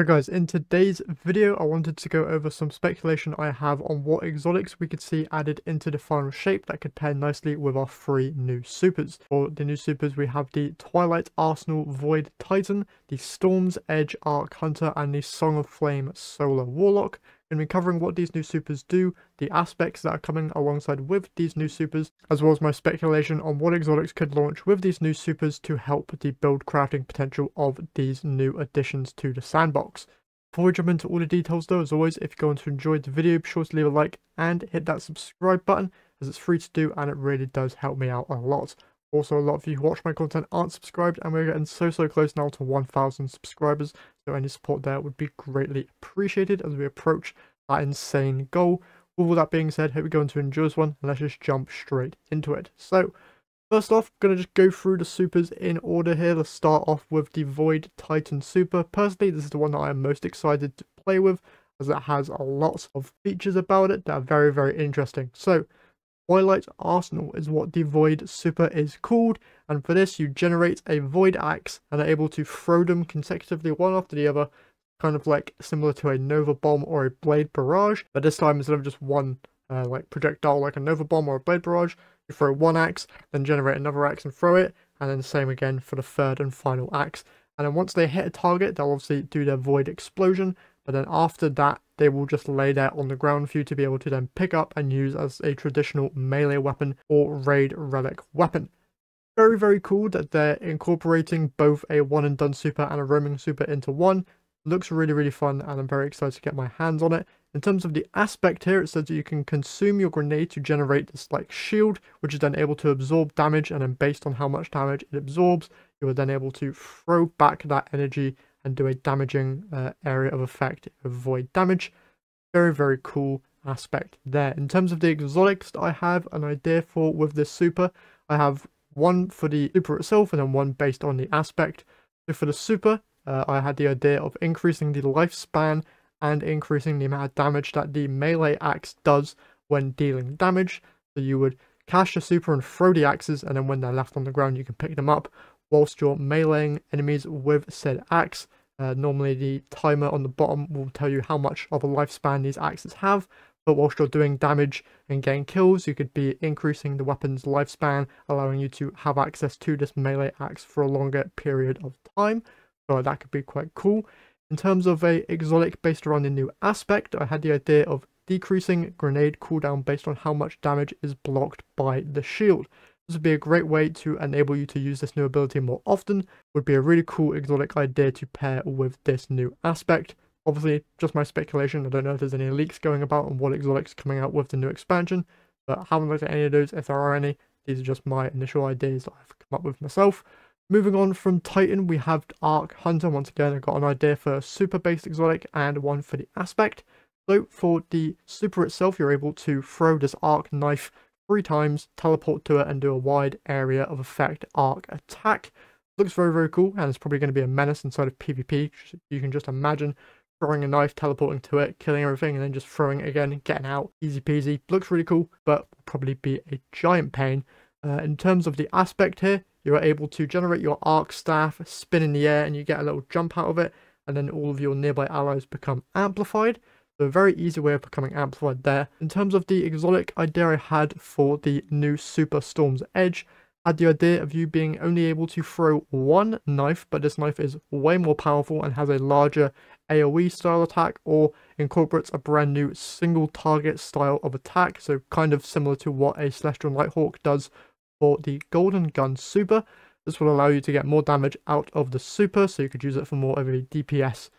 So guys, in today's video, I wanted to go over some speculation I have on what exotics we could see added into the final shape that could pair nicely with our three new supers. For the new supers, we have the Twilight Arsenal Void Titan, the Storm's Edge Arc Hunter, and the Song of Flame Solar Warlock. Going to be covering what these new supers do, the aspects that are coming alongside with these new supers, as well as my speculation on what exotics could launch with these new supers to help the build crafting potential of these new additions to the sandbox. Before we jump into all the details though, as always, if you're going to enjoy the video, be sure to leave a like and hit that subscribe button, as it's free to do and it really does help me out a lot. Also, a lot of you who watch my content aren't subscribed, and we're getting so close now to 1,000 subscribers, so any support there would be greatly appreciated as we approach that insane goal. With all that being said, hope you're going to enjoy this one, and let's just jump straight into it. So, first off, I'm going to just go through the supers in order here. Let's start off with the Void Titan super. Personally, this is the one that I am most excited to play with, as it has a lot of features about it that are very interesting. So, Twilight Arsenal is what the Void super is called, and for this you generate a Void Axe and are able to throw them consecutively one after the other, kind of like similar to a Nova Bomb or a Blade Barrage, but this time instead of just one like projectile like a Nova Bomb or a Blade Barrage, you throw one axe, then generate another axe and throw it, and then the same again for the third and final axe. And then once they hit a target, they'll obviously do their Void Explosion, but then after that they will just lay there on the ground for you to be able to then pick up and use as a traditional melee weapon or raid relic weapon. Very cool that they're incorporating both a one and done super and a roaming super into one. Looks really fun, and I'm very excited to get my hands on it. In terms of the aspect here, it says that you can consume your grenade to generate this like shield, which is then able to absorb damage, and then based on how much damage it absorbs, you are then able to throw back that energy and do a damaging area of effect, avoid damage. Very cool aspect there. In terms of the exotics that I have an idea for with this super, I have one for the super itself and then one based on the aspect. So for the super, I had the idea of increasing the lifespan and increasing the amount of damage that the melee axe does when dealing damage. So you would cast your super and throw the axes, and then when they're left on the ground you can pick them up whilst you're meleeing enemies with said axe. Normally the timer on the bottom will tell you how much of a lifespan these axes have, but whilst you're doing damage and getting kills, you could be increasing the weapon's lifespan, allowing you to have access to this melee axe for a longer period of time. So that could be quite cool. In terms of a exotic based around the new aspect, I had the idea of decreasing grenade cooldown based on how much damage is blocked by the shield. This would be a great way to enable you to use this new ability more often. Would be a really cool exotic idea to pair with this new aspect. Obviously, just my speculation. I don't know if there's any leaks going about on what exotics coming out with the new expansion, but I haven't looked at any of those. If there are any, these are just my initial ideas that I've come up with myself. Moving on from Titan, we have Arc Hunter. Once again, I've got an idea for a super based exotic and one for the aspect. So for the super itself, you're able to throw this arc knife 3 times, teleport to it, and do a wide area of effect arc attack. Looks very cool, and it's probably going to be a menace inside of PvP. You can just imagine throwing a knife, teleporting to it, killing everything, and then just throwing it again and getting out. Easy peasy. Looks really cool, but will probably be a giant pain. In terms of the aspect here, you are able to generate your arc staff, spin in the air, and you get a little jump out of it, and then all of your nearby allies become amplified. So a very easy way of becoming amplified there. In terms of the exotic idea I had for the new Super Storm's Edge, I had the idea of you being only able to throw one knife, but this knife is way more powerful and has a larger AoE style attack, or incorporates a brand new single target style of attack, so kind of similar to what a Celestial Nighthawk does for the Golden Gun super. This will allow you to get more damage out of the super, so you could use it for more of a DPS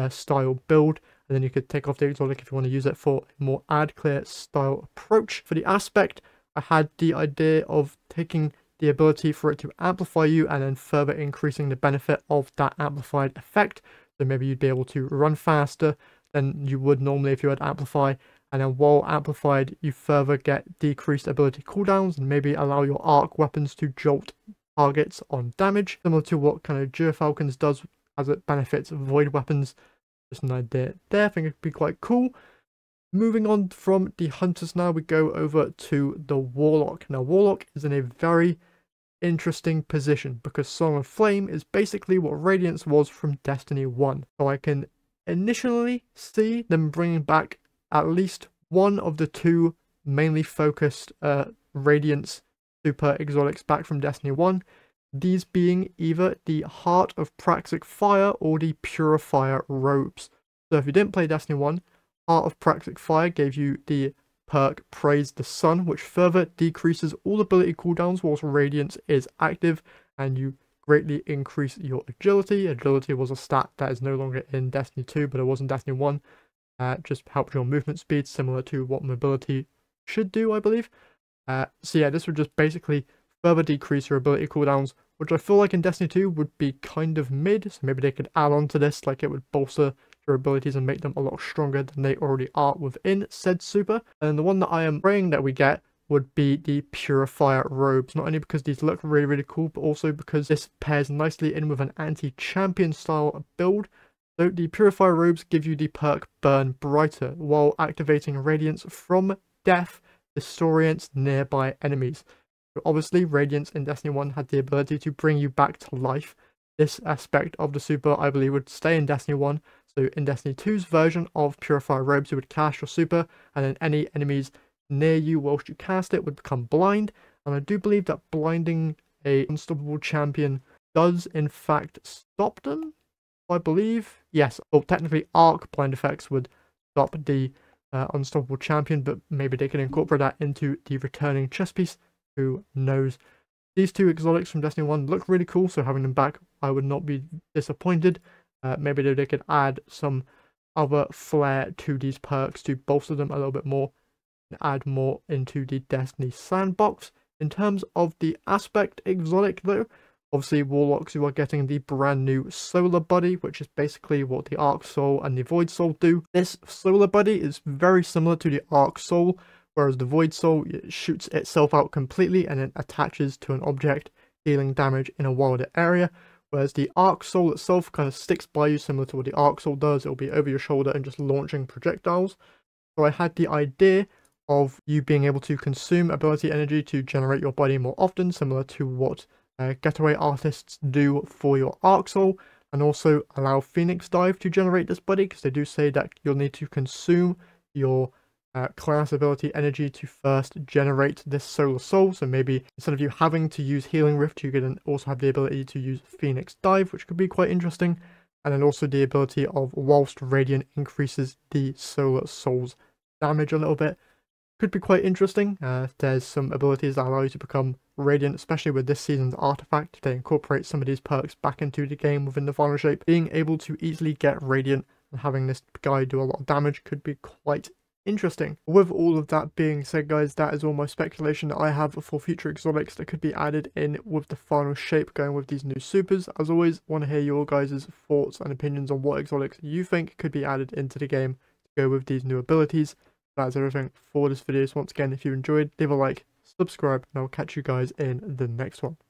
style build, and then you could take off the exotic if you want to use it for a more ad clear style approach. For the aspect, I had the idea of taking the ability for it to amplify you and then further increasing the benefit of that amplified effect. So maybe you'd be able to run faster than you would normally if you had amplify, and then while amplified you further get decreased ability cooldowns and maybe allow your arc weapons to jolt targets on damage, similar to what kind of Gyrfalcon's does as it benefits void weapons. Just an idea there. I think it could be quite cool. Moving on from the hunters now, we go over to the warlock. Now warlock is in a very interesting position because Song of Flame is basically what Radiance was from Destiny 1. So I can initially see them bringing back at least one of the two mainly focused Radiance super exotics back from Destiny 1, these being either the Heart of Praxic Fire or the Purifier Robes. So if you didn't play Destiny 1, Heart of Praxic Fire gave you the perk Praise the Sun, which further decreases all ability cooldowns whilst Radiance is active, and you greatly increase your agility. Agility was a stat that is no longer in Destiny 2, but it was in Destiny 1. Just helps your movement speed, similar to what mobility should do, I believe. So yeah, this would just basically further decrease your ability cooldowns, which I feel like in Destiny 2 would be kind of mid, so maybe they could add on to this, like it would bolster your abilities and make them a lot stronger than they already are within said super. And the one that I am praying that we get would be the Purifier Robes, not only because these look really, really cool, but also because this pairs nicely in with an anti-champion style build. So the Purifier Robes give you the perk Burn Brighter, while activating Radiance from death disorients nearby enemies. So obviously, Radiance in Destiny 1 had the ability to bring you back to life. This aspect of the super, I believe, would stay in Destiny 1. So in Destiny 2's version of Purifier Robes, you would cast your super, and then any enemies near you whilst you cast it would become blind. And I do believe that blinding a unstoppable champion does in fact stop them, I believe. Yes, well, technically arc blind effects would stop the unstoppable champion, but maybe they can incorporate that into the returning chess piece. Who knows? These two exotics from Destiny 1 look really cool, so having them back, I would not be disappointed. Maybe they could add some other flair to these perks to bolster them a little bit more and add more into the Destiny sandbox. In terms of the aspect exotic though, obviously Warlocks, you are getting the brand new Solar Buddy, which is basically what the Arc Soul and the Void Soul do. This Solar Buddy is very similar to the Arc Soul, whereas the Void Soul shoots itself out completely and then attaches to an object, dealing damage in a wider area, whereas the Arc Soul itself kind of sticks by you, similar to what the Arc Soul does. It'll be over your shoulder and just launching projectiles. So I had the idea of you being able to consume ability energy to generate your body more often, similar to what Getaway Artists do for your Arc Soul, and also allow Phoenix Dive to generate this buddy, because they do say that you'll need to consume your class ability energy to first generate this Solar Soul. So maybe instead of you having to use Healing Rift, you can also have the ability to use Phoenix Dive, which could be quite interesting. And then also the ability of whilst Radiant increases the Solar Soul's damage a little bit. Could be quite interesting. There's some abilities that allow you to become Radiant, especially with this season's artifact. They incorporate some of these perks back into the game within the final shape. Being able to easily get Radiant and having this guy do a lot of damage could be quite interesting. With all of that being said, guys, that is all my speculation that I have for future exotics that could be added in with the final shape going with these new supers. As always, want to hear your guys' thoughts and opinions on what exotics you think could be added into the game to go with these new abilities. That's everything for this video. So once again, if you enjoyed, leave a like, subscribe, and I'll catch you guys in the next one.